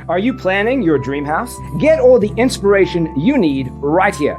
Are you planning your dream house? Get all the inspiration you need right here.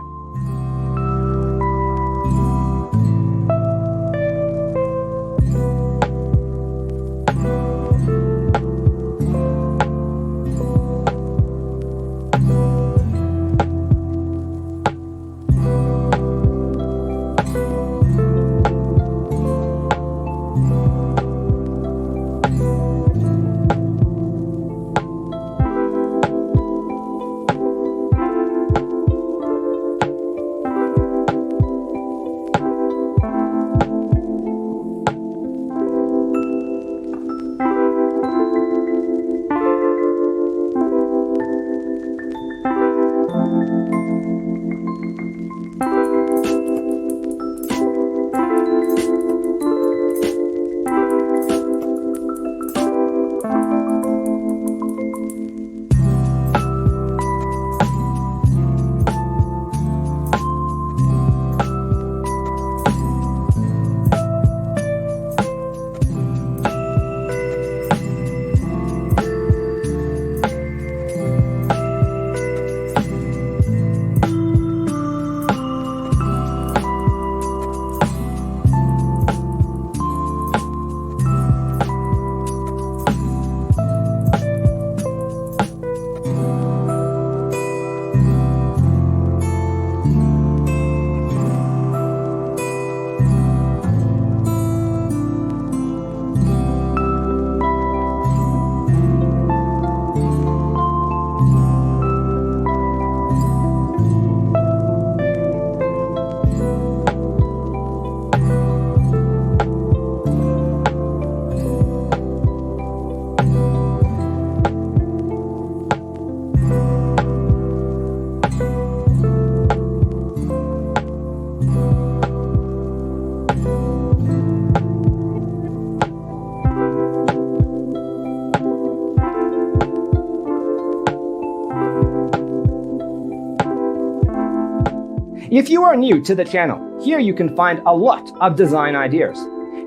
If you are new to the channel, here you can find a lot of design ideas.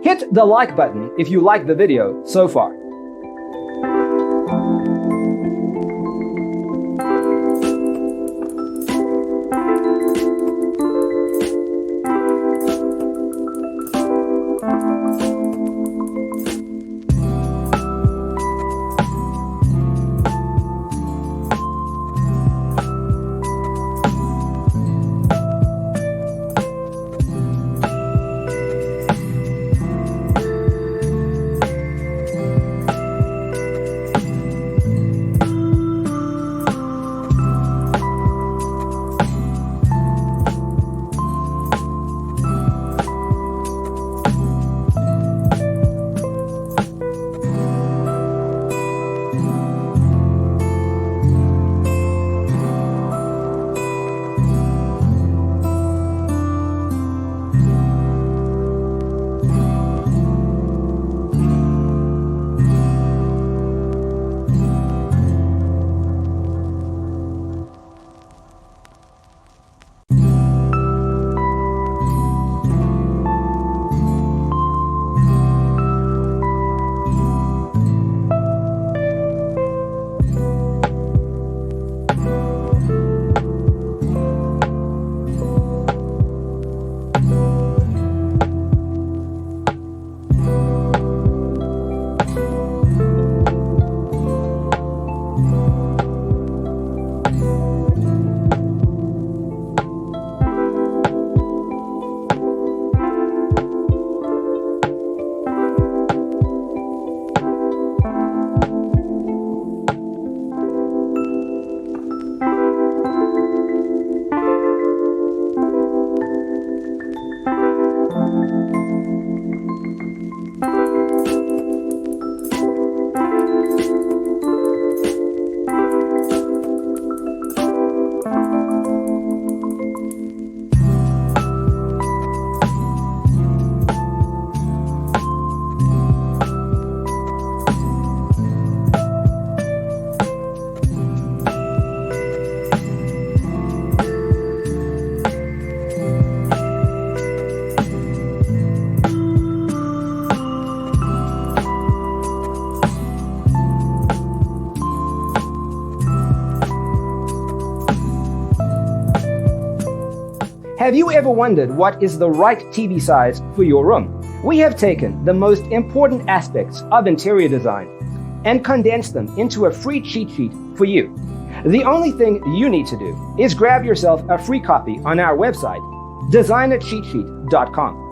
Hit the like button if you like the video so far. Have you ever wondered what is the right TV size for your room? We have taken the most important aspects of interior design and condensed them into a free cheat sheet for you. The only thing you need to do is grab yourself a free copy on our website, designercheatsheet.com.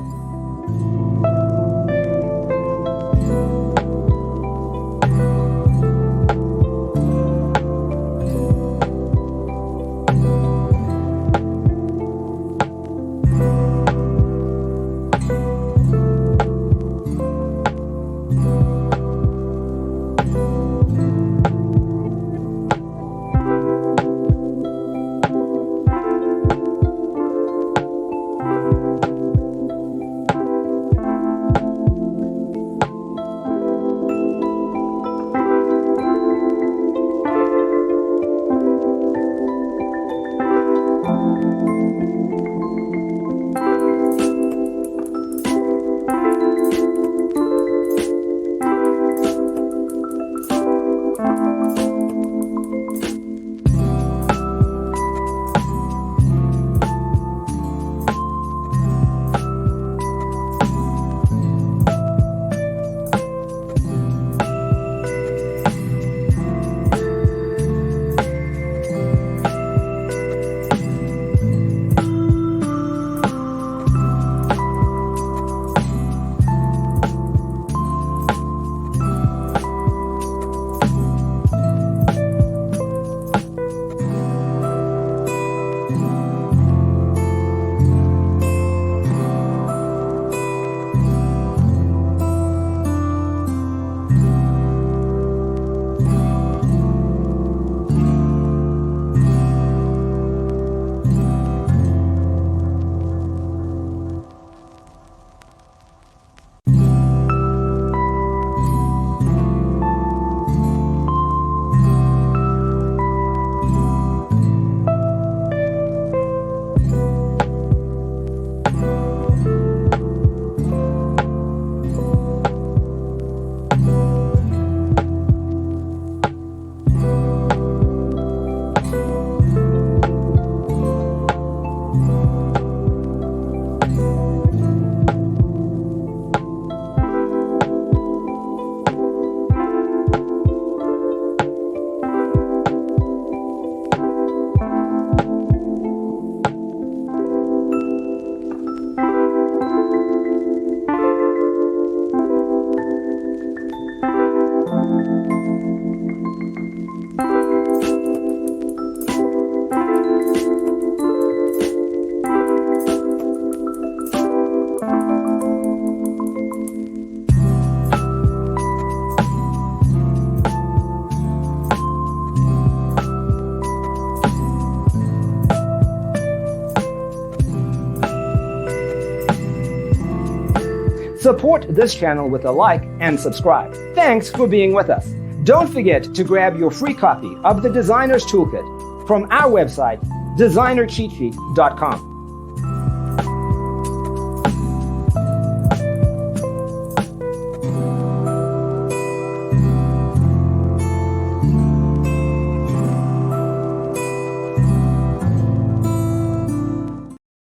Support this channel with a like and subscribe. Thanks for being with us. Don't forget to grab your free copy of the Designer's Toolkit from our website, designercheatsheet.com.